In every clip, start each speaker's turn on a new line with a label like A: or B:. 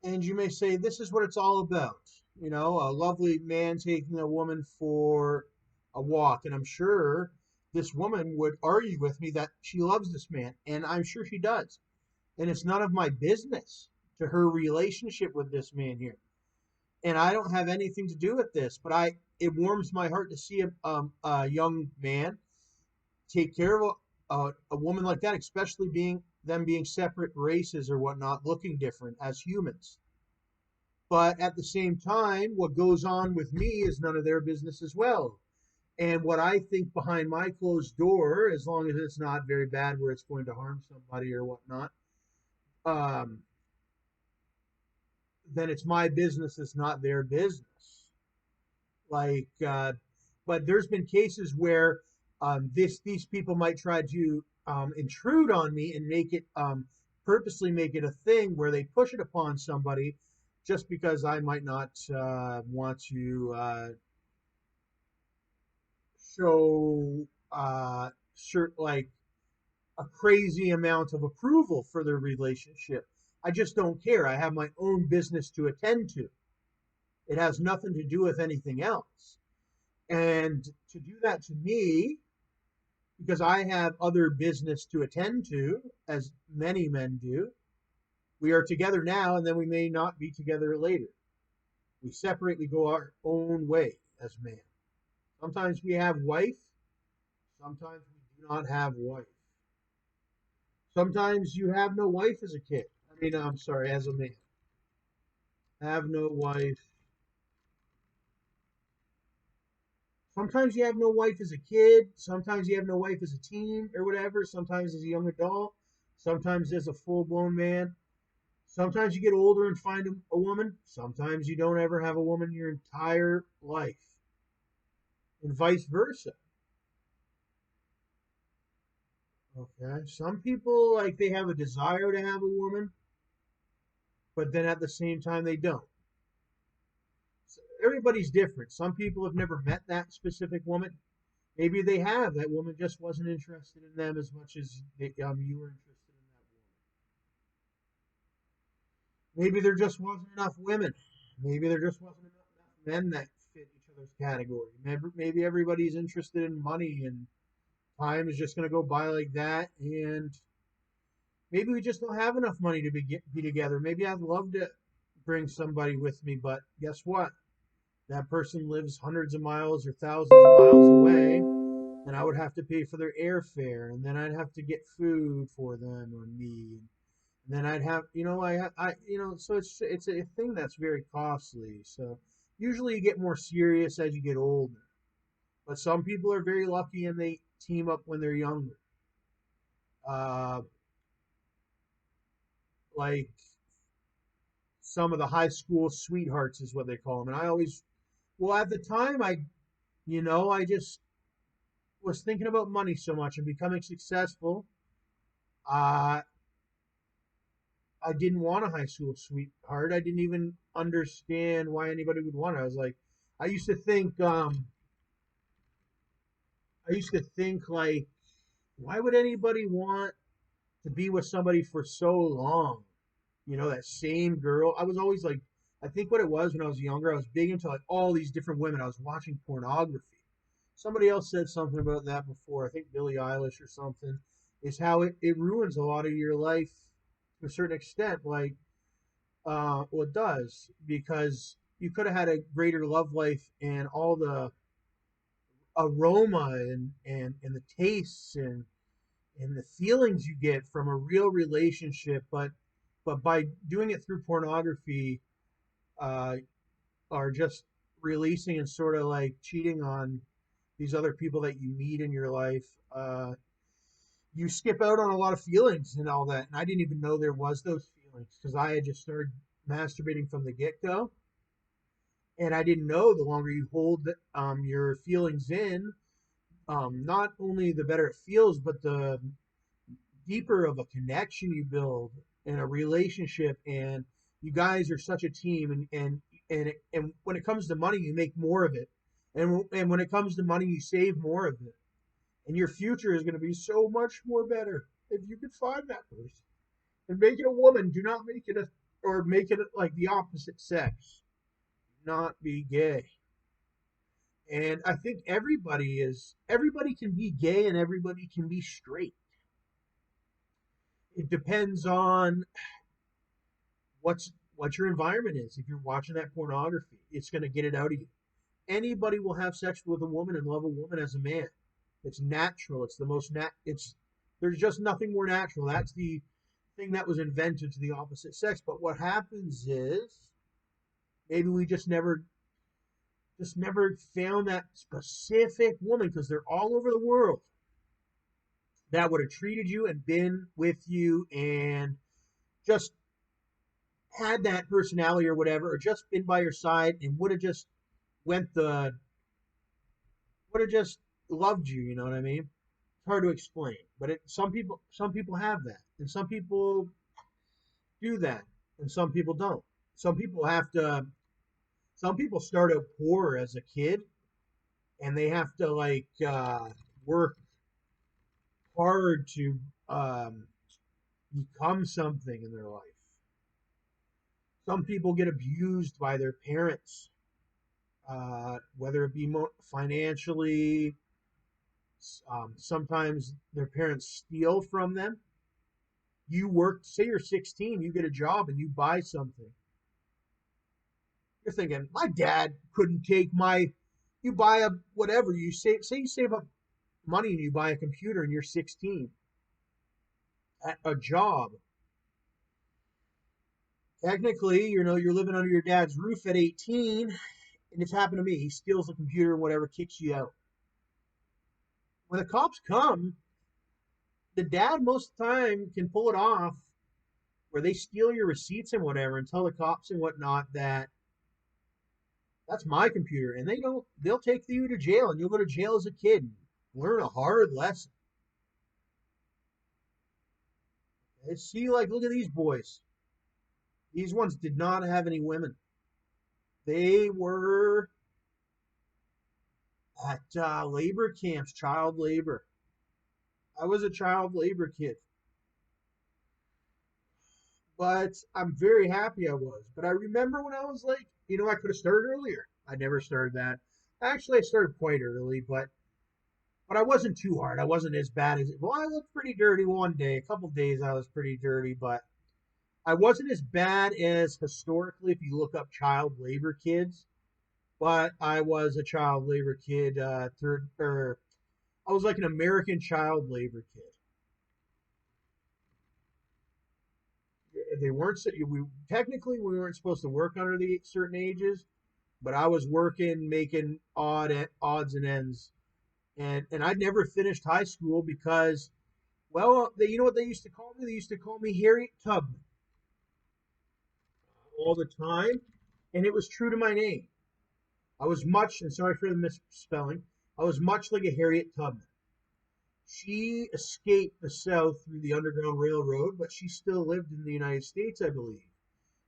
A: And you may say, this is what it's all about. You know, a lovely man taking a woman for a walk. And I'm sure this woman would argue with me that she loves this man. And I'm sure she does. And it's none of my business to her relationship with this man here. And I don't have anything to do with this, but it warms my heart to see a young man take care of a woman like that, especially being separate races or whatnot, looking different as humans. But at the same time, what goes on with me is none of their business as well. And what I think behind my closed door, as long as it's not very bad where it's going to harm somebody or whatnot, um, then it's my business. It's not their business. Like, but there's been cases where these people might try to intrude on me and make it purposely make it a thing where they push it upon somebody just because I might not want to show like a crazy amount of approval for their relationship. I just don't care. I have my own business to attend to. It has nothing to do with anything else. And to do that to me, because I have other business to attend to, as many men do, we are together now and then we may not be together later. We separate, we go our own way as men. Sometimes we have wife, sometimes we do not have wife. Sometimes you have no wife as a kid. I mean, I'm sorry, as a man. Have no wife. Sometimes you have no wife as a kid. Sometimes you have no wife as a teen or whatever. Sometimes as a young adult. Sometimes as a full blown man. Sometimes you get older and find a woman. Sometimes you don't ever have a woman your entire life. And vice versa. Okay. Some people, like, they have a desire to have a woman, but then at the same time, they don't. So everybody's different. Some people have never met that specific woman. Maybe they have. That woman just wasn't interested in them as much as you were interested in that woman. Maybe there just wasn't enough women. Maybe there just wasn't enough men that fit each other's category. Maybe everybody's interested in money and time is just going to go by like that. And maybe we just don't have enough money to be together. Maybe I'd love to bring somebody with me, but guess what? That person lives hundreds of miles or thousands of miles away, and I would have to pay for their airfare, and then I'd have to get food for them or me, and then I'd have, so it's a thing that's very costly. So usually you get more serious as you get older, but some people are very lucky and they team up when they're younger. Uh, like some of the high school sweethearts is what they call them, and I always, well, at the time, I just was thinking about money so much and becoming successful. Uh, I didn't want a high school sweetheart. I didn't even understand why anybody would want it. I was like, I used to think, like, why would anybody want to be with somebody for so long? You know, that same girl. I was always like, I think what it was when I was younger, I was big into like all these different women. I was watching pornography. Somebody else said something about that before. I think Billie Eilish or something. Is how it ruins a lot of your life to a certain extent. Like, well, it does because you could have had a greater love life and all the aroma and the tastes and the feelings you get from a real relationship, but by doing it through pornography, uh, are just releasing and sort of like cheating on these other people that you meet in your life. You skip out on a lot of feelings and all that. And I didn't even know there was those feelings because I had just started masturbating from the get go, and I didn't know the longer you hold your feelings in, not only the better it feels, but the deeper of a connection you build in a relationship, and you guys are such a team, and when it comes to money you make more of it, and when it comes to money you save more of it, and your future is going to be so much more better if you could find that person and make it a woman. Do not make it or make it like the opposite sex, not be gay. And I think everybody can be gay and everybody can be straight. It depends on what your environment is. If you're watching that pornography, it's going to get it out of you. Anybody will have sex with a woman and love a woman as a man. It's natural. It's the most it's there's just nothing more natural. That's the thing that was invented to the opposite sex. But what happens is maybe we just never found that specific woman, because they're all over the world, that would have treated you and been with you and just had that personality or whatever, or just been by your side and went the would have just loved you. You know what I mean? It's hard to explain, but some people have that, and some people do that, and some people don't. Some people have to. Some people start out poor as a kid, and they have to work hard to um, become something in their life. Some people get abused by their parents, whether it be financially. Sometimes their parents steal from them. You work, say you're 16, you get a job and you buy something. You're thinking, my dad couldn't take my. You buy a whatever you save. Say you save up money and you buy a computer and you're 16. At a job, technically, you're living under your dad's roof at 18, and it's happened to me. He steals the computer and whatever, kicks you out. When the cops come, the dad most of the time can pull it off, where they steal your receipts and whatever, and tell the cops and whatnot that that's my computer, and they'll take you to jail, and you'll go to jail as a kid and learn a hard lesson. And see, like, look at these boys. These ones did not have any women. They were at labor camps, child labor. I was a child labor kid, but I'm very happy I was. But I remember when I was like, I could have started earlier. I never started that. Actually, I started quite early, but I wasn't too hard. I wasn't as bad as it. Well, I looked pretty dirty one day. A couple days I was pretty dirty, but I wasn't as bad as historically if you look up child labor kids. But I was a child labor kid. I was like an American child labor kid. They weren't we technically we weren't supposed to work under the certain ages, but I was working making odds and ends, and I never finished high school because, well, you know what they used to call me? They used to call me Harriet Tubman all the time, and it was true to my name. I was much, and sorry for the misspelling, I was much like a Harriet Tubman. She escaped the South through the Underground Railroad, but she still lived in the United States, I believe.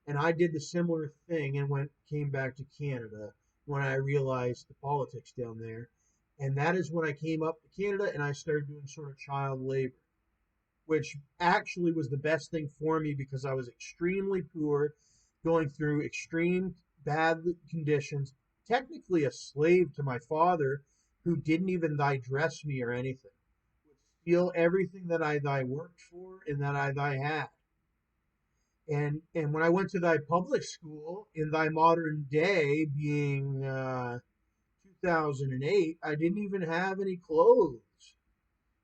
A: And I did the similar thing and came back to Canada when I realized the politics down there. And that is when I came up to Canada and I started doing sort of child labor, which actually was the best thing for me because I was extremely poor, going through extreme bad conditions, technically a slave to my father, who didn't even dress me or anything, would steal everything that I worked for and that I had. And when I went to thy public school in thy modern day, being 2008, I didn't even have any clothes.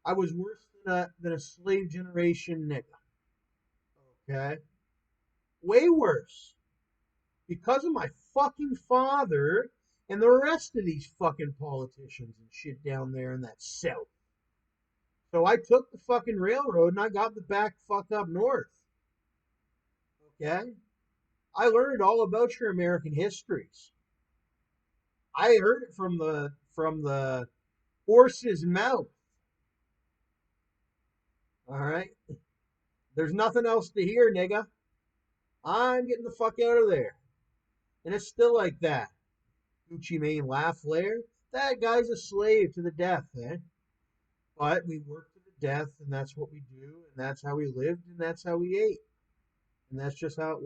A: I was worse than a slave generation nigga. Okay, way worse because of my fucking father and the rest of these fucking politicians and shit down there in that south. So I took the fucking railroad and I got the back fuck up north. Okay, I learned all about your American histories. I heard it from the horse's mouth. All right, there's nothing else to hear, nigga. I'm getting the fuck out of there. And it's still like that. Gucci Mane laugh Flair. That guy's a slave to the death, eh? But we worked to the death, and that's what we do, and that's how we lived, and that's how we ate. And that's just how it